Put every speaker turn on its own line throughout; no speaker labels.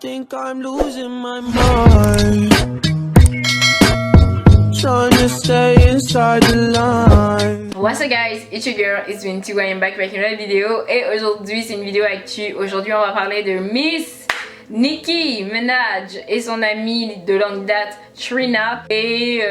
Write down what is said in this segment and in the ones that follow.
think I'm losing my mind, trying to stay inside the line.
What's up guys, it's your girl, it's Vinti, I am back avec une nouvelle vidéo. Et aujourd'hui c'est une vidéo actu. Aujourd'hui on va parler de Miss Nicki Minaj et son amie de longue date Trina et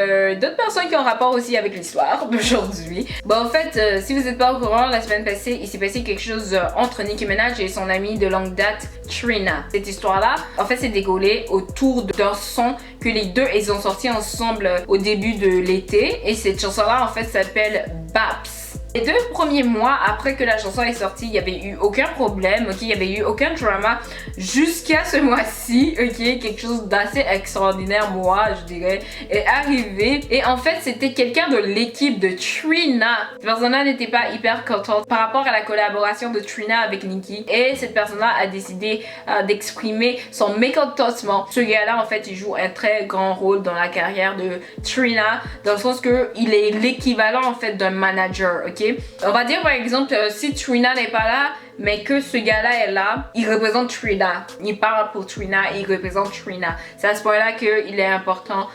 d'autres personnes qui ont rapport aussi avec l'histoire d'aujourd'hui. Bon en fait, si vous n'êtes pas au courant, la semaine passée il s'est passé quelque chose entre Nicki Minaj et son amie de longue date Trina. Cette histoire là en fait c'est dégaulé autour d'un son que les deux ils ont sorti ensemble au début de l'été, et cette chanson là en fait s'appelle Baps. Les 2 premiers mois après que la chanson est sortie, il n'y avait eu aucun problème, ok, il n'y avait eu aucun drama jusqu'à ce mois-ci, ok, quelque chose d'assez extraordinaire, moi je dirais, est arrivé. Et en fait c'était quelqu'un de l'équipe de Trina. Cette personne-là n'était pas hyper contente par rapport à la collaboration de Trina avec Nicki, et cette personne-là a décidé d'exprimer son mécontentement. Ce gars-là en fait il joue un très grand rôle dans la carrière de Trina, dans le sens que il est l'équivalent en fait d'un manager, ok. On va dire par exemple si Trina n'est pas là mais que ce gars-là est là, il représente Trina, il parle pour Trina, il représente Trina. C'est à ce point-là qu'il est important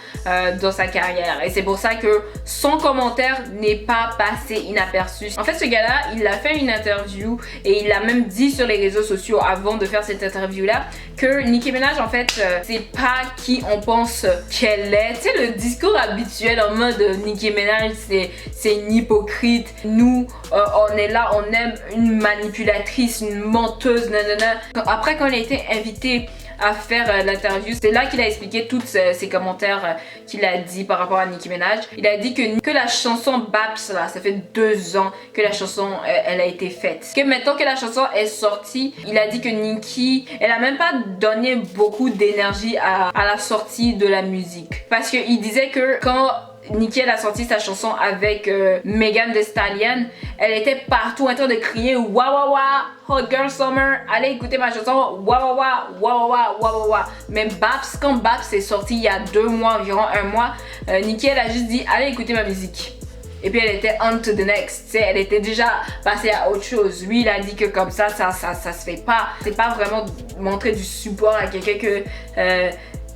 dans sa carrière, et c'est pour ça que son commentaire n'est pas passé inaperçu. En fait ce gars-là il a fait une interview et il a même dit sur les réseaux sociaux avant de faire cette interview-là que Nicki Minaj en fait c'est pas qui on pense qu'elle est. Tu sais, le discours habituel en mode Nicki Minaj c'est une hypocrite, nous on est là, on aime une manipulatrice, une menteuse, nanana. Après quand elle a été invitée à faire l'interview, c'est là qu'il a expliqué tous ces commentaires qu'il a dit par rapport à Nicki Minaj. Il a dit que la chanson Baps là, ça fait 2 ans que la chanson elle a été faite. Que maintenant que la chanson est sortie, il a dit que Nicki, elle a même pas donné beaucoup d'énergie à la sortie de la musique. Parce qu'il disait que quand Nicki elle a sorti sa chanson avec Megan Thee Stallion, elle était partout en train de crier wa wa wa, Hot Girl Summer, allez écouter ma chanson, wa wa wa, wa wa wa, wa wa wa. Mais Baps, quand Baps est sorti il y a 2 mois, environ 1 mois, Nicki elle a juste dit allez écouter ma musique. Et puis elle était on to the next, tu sais, elle était déjà passée à autre chose. Lui il a dit que comme ça se fait pas. C'est pas vraiment montrer du support à quelqu'un que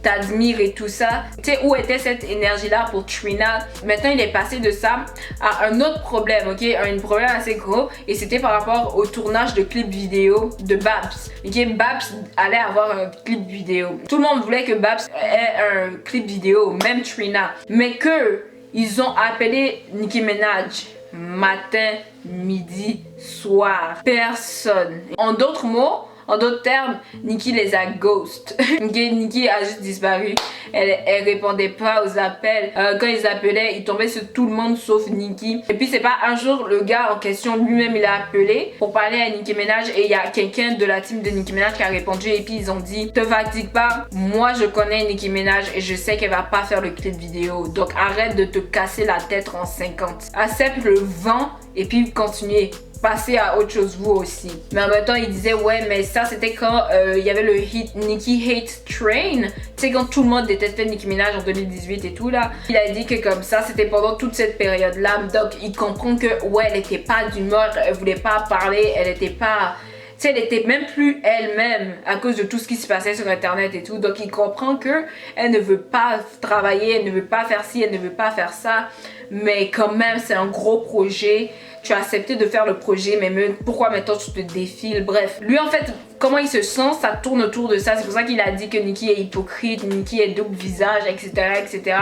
t'admires et tout ça. Tu sais, où était cette énergie-là pour Trina? Maintenant, il est passé de ça à un autre problème, ok? Un problème assez gros, et c'était par rapport au tournage de clip vidéo de Baps. Ok, Baps allait avoir un clip vidéo. Tout le monde voulait que Baps ait un clip vidéo, même Trina. Mais que ils ont appelé Nicki Minaj matin, midi, soir. Personne. En d'autres mots, en d'autres termes, Nicki les a ghost. Nicki a juste disparu. Elle répondait pas aux appels. Quand ils appelaient, ils tombaient sur tout le monde sauf Nicki. Et puis c'est pas un jour le gars en question lui-même il a appelé pour parler à Nicki Minaj, et il y a quelqu'un de la team de Nicki Minaj qui a répondu, et puis ils ont dit te fatigue pas, moi je connais Nicki Minaj et je sais qu'elle va pas faire le clip vidéo, donc arrête de te casser la tête en 50. Accepte le vent et puis continuez. Passer à autre chose vous aussi. Mais en même temps il disait ouais mais ça c'était quand il y avait le hit Nicki Hate Train, tu sais quand tout le monde détestait Nicki Minaj en 2018 et tout là. Il a dit que comme ça c'était pendant toute cette période là, donc il comprend que ouais elle était pas d'humeur, elle voulait pas parler, elle était pas, tu sais, elle était même plus elle-même à cause de tout ce qui se passait sur internet et tout. Donc il comprend que elle ne veut pas travailler, elle ne veut pas faire ci, elle ne veut pas faire ça, mais quand même c'est un gros projet. Tu as accepté de faire le projet, mais même, pourquoi maintenant tu te défiles? Bref, lui en fait, comment il se sent, ça tourne autour de ça. C'est pour ça qu'il a dit que Nicki est hypocrite, Nicki est double visage, etc., etc.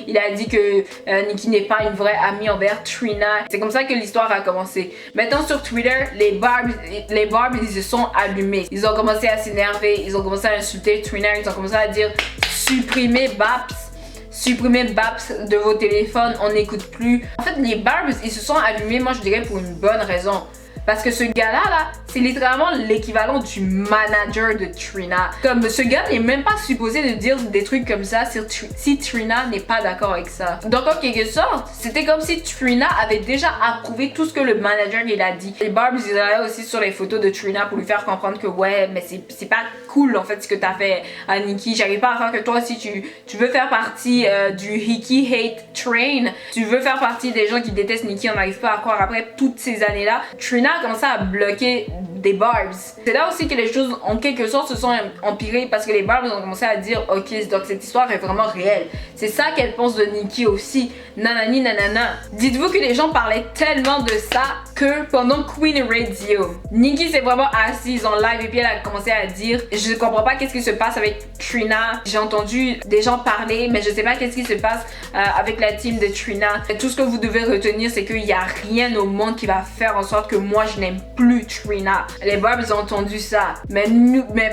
Il a dit que Nicki n'est pas une vraie amie envers Trina. C'est comme ça que l'histoire a commencé. Maintenant sur Twitter, les Barbs ils se sont allumés. Ils ont commencé à s'énerver, ils ont commencé à insulter Trina, ils ont commencé à dire supprimez Baps. Supprimez Baps de vos téléphones, on n'écoute plus. En fait, les Barbs, ils se sont allumés, moi je dirais pour une bonne raison. Parce que ce gars-là, c'est littéralement l'équivalent du manager de Trina. Comme ce gars n'est même pas supposé de dire des trucs comme ça si Trina n'est pas d'accord avec ça. Donc en quelque sorte, c'était comme si Trina avait déjà approuvé tout ce que le manager il a dit. Les Barbs ils allaient aussi sur les photos de Trina pour lui faire comprendre que ouais, mais c'est pas cool en fait ce que t'as fait à Nicki. J'arrive pas à croire que toi aussi tu veux faire partie du Nicki Hate Train. Tu veux faire partie des gens qui détestent Nicki, on n'arrive pas à croire après toutes ces années là. Trina a commencé à bloquer des Barbs. C'est là aussi que les choses en quelque sorte se sont empirées parce que les Barbs ont commencé à dire ok, donc cette histoire est vraiment réelle. C'est ça qu'elle pense de Nicki aussi. Nanani nanana. Dites-vous que les gens parlaient tellement de ça que pendant Queen Radio, Nicki s'est vraiment assise en live et puis elle a commencé à dire je comprends pas qu'est-ce qui se passe avec Trina. J'ai entendu des gens parler mais je sais pas qu'est-ce qui se passe avec la team de Trina. Tout ce que vous devez retenir c'est qu'il y a rien au monde qui va faire en sorte que moi je n'aime plus Trina. Les Barbs ont entendu ça mais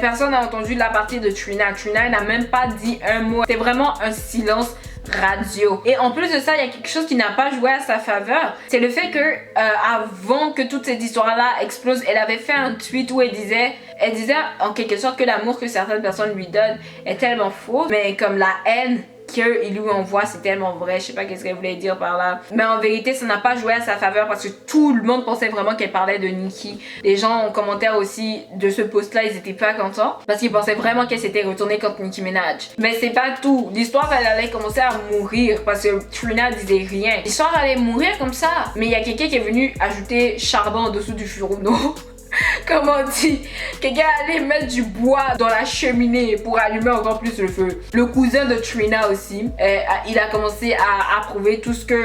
personne n'a entendu la partie de Trina. Trina n'a même pas dit un mot. C'est vraiment un silence radio. Et en plus de ça, il y a quelque chose qui n'a pas joué à sa faveur. C'est le fait que avant que toute cette histoire-là explose, elle avait fait un tweet où elle disait en quelque sorte que l'amour que certaines personnes lui donnent est tellement faux, mais comme la haine qu'il lui envoie c'est tellement vrai. Je sais pas qu'est-ce qu'elle voulait dire par là, mais en vérité ça n'a pas joué à sa faveur parce que tout le monde pensait vraiment qu'elle parlait de Nicki. Les gens en commentaire aussi de ce post là ils étaient pas contents parce qu'ils pensaient vraiment qu'elle s'était retournée contre Nicki Minaj. Mais c'est pas tout, l'histoire elle allait commencer à mourir parce que Trina disait rien. L'histoire allait mourir comme ça, mais il y a quelqu'un qui est venu ajouter charbon en dessous du fourneau. Comme on dit, quelqu'un allait mettre du bois dans la cheminée pour allumer encore plus le feu. Le cousin de Trina aussi, il a commencé à approuver tout ce que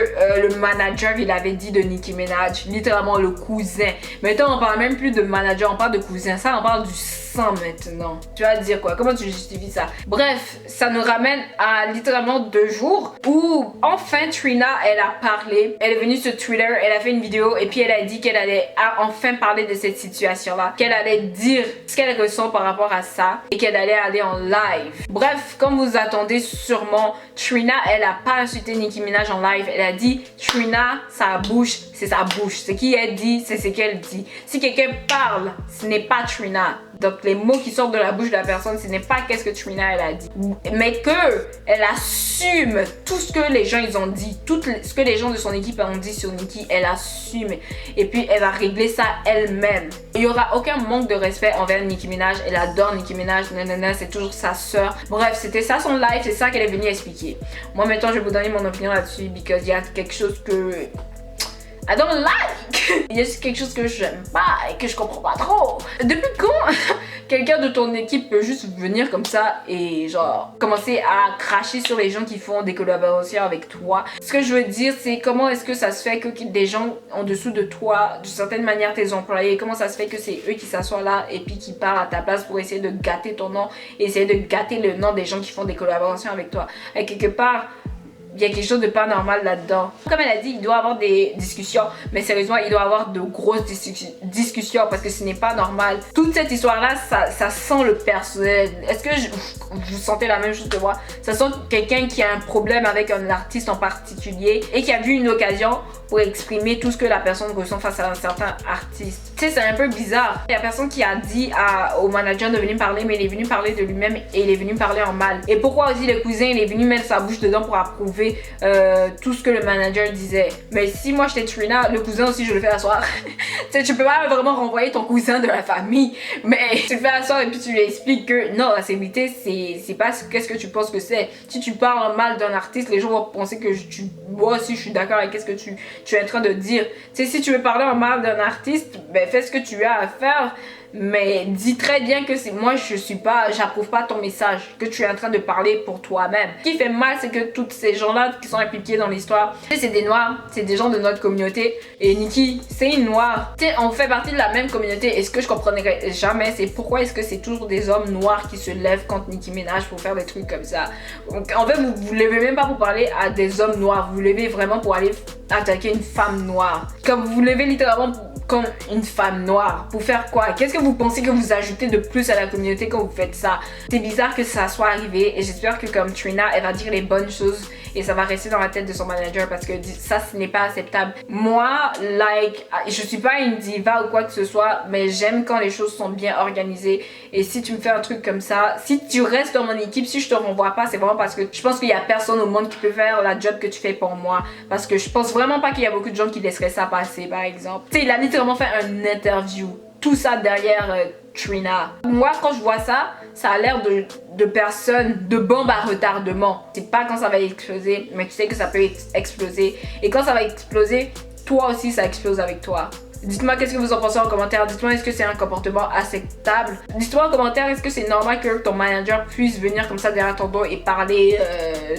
le manager il avait dit de Nicki Minaj. Littéralement le cousin. Maintenant on parle même plus de manager, on parle de cousin. Ça on parle du sang maintenant. Tu vas dire quoi? Comment tu justifies ça? Bref, ça nous ramène à littéralement 2 jours où enfin Trina elle a parlé. Elle est venue sur Twitter, elle a fait une vidéo et puis elle a dit qu'elle allait enfin parler de cette situation là, qu'elle allait dire ce qu'elle ressent par rapport à ça et qu'elle allait aller en live. Bref, comme vous attendez sûrement, Trina elle a pas insulté Nicki Minaj en live. Elle a dit Trina sa bouche c'est sa bouche, ce qu'elle dit c'est ce qu'elle dit. Si quelqu'un parle ce n'est pas Trina. Donc les mots qui sortent de la bouche de la personne, ce n'est pas qu'est-ce que Trina elle a dit, mais que elle assume tout ce que les gens ils ont dit, tout ce que les gens de son équipe ont dit sur Nicki, elle assume et puis elle va régler ça elle-même. Il y aura aucun manque de respect envers Nicki Minaj. Elle adore Nicki Minaj, nanana, c'est toujours sa sœur. Bref, c'était ça son live, c'est ça qu'elle est venue expliquer. Moi maintenant je vais vous donner mon opinion là-dessus because il y a quelque chose que I don't like. Il y a juste quelque chose que j'aime pas et que je comprends pas trop. Depuis quand quelqu'un de ton équipe peut juste venir comme ça et genre commencer à cracher sur les gens qui font des collaborations avec toi? Ce que je veux dire c'est comment est-ce que ça se fait que des gens en dessous de toi, de certaine manière tes employés, comment ça se fait que c'est eux qui s'assoient là et puis qui parlent à ta place pour essayer de gâter ton nom et essayer de gâter le nom des gens qui font des collaborations avec toi? Et quelque part il y a quelque chose de pas normal là-dedans. Comme elle a dit, il doit y avoir des discussions, mais sérieusement, il doit y avoir de grosses discussions parce que ce n'est pas normal. Toute cette histoire-là, ça sent le personnel. Est-ce que vous sentez la même chose que moi? Ça sent quelqu'un qui a un problème avec un artiste en particulier et qui a vu une occasion pour exprimer tout ce que la personne ressent face à un certain artiste. Tu sais, c'est un peu bizarre. Il y a personne qui a dit au manager de venir parler, mais il est venu parler de lui-même et il est venu parler en mal. Et pourquoi aussi le cousin, il est venu mettre sa bouche dedans pour approuver tout ce que le manager disait? Mais si moi j'étais Trina, le cousin aussi je le fais asseoir. Tu sais, tu peux pas vraiment renvoyer ton cousin de la famille, mais tu le fais asseoir et puis tu lui expliques que non, la célébrité c'est pas qu'est-ce que tu penses que c'est. Si tu parles mal d'un artiste, les gens vont penser que moi aussi je suis d'accord avec ce que tu es en train de dire. Tu sais, si tu veux parler en mal d'un artiste, ben fais ce que tu as à faire. Mais dis très bien que moi j'approuve pas ton message, que tu es en train de parler pour toi-même. Ce qui fait mal, c'est que tous ces gens-là qui sont impliqués dans l'histoire, c'est des noirs, c'est des gens de notre communauté. Et Nicki, c'est une noire. Tu sais, on fait partie de la même communauté. Et ce que je comprenais jamais, c'est pourquoi est-ce que c'est toujours des hommes noirs qui se lèvent contre Nicki Minaj pour faire des trucs comme ça. Donc, en fait, vous levez même pas pour parler à des hommes noirs, vous levez vraiment pour aller attaquer une femme noire. Comme vous levez littéralement comme une femme noire. Pour faire quoi? Qu'est-ce que vous pensez que vous ajoutez de plus à la communauté quand vous faites ça? C'est bizarre que ça soit arrivé et j'espère que comme Trina, elle va dire les bonnes choses et ça va rester dans la tête de son manager parce que ça, ce n'est pas acceptable. Moi, je suis pas une diva ou quoi que ce soit, mais j'aime quand les choses sont bien organisées. Et si tu me fais un truc comme ça, si tu restes dans mon équipe, si je te renvoie pas, c'est vraiment parce que je pense qu'il y a personne au monde qui peut faire la job que tu fais pour moi. Parce que je pense vraiment pas qu'il y a beaucoup de gens qui laisseraient ça passer, par exemple. Tu sais, il a littéralement fait une interview. Tout ça derrière Trina. Moi, quand je vois ça, ça a l'air de personnes, de bombes à retardement. C'est pas quand ça va exploser, mais tu sais que ça peut exploser. Et quand ça va exploser, toi aussi ça explose avec toi. Dites-moi qu'est-ce que vous en pensez en commentaire. Dites-moi est-ce que c'est un comportement acceptable. Dites-moi en commentaire est-ce que c'est normal que ton manager puisse venir comme ça derrière ton dos et parler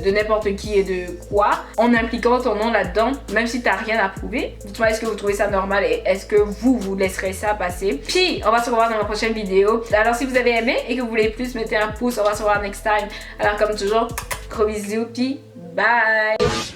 de n'importe qui et de quoi en impliquant ton nom là-dedans, même si t'as rien à prouver. Dites-moi est-ce que vous trouvez ça normal et est-ce que vous laisserez ça passer. Puis on va se revoir dans la prochaine vidéo. Alors si vous avez aimé et que vous voulez plus, mettez un pouce. On va se revoir next time. Alors comme toujours, gros bisous puis bye.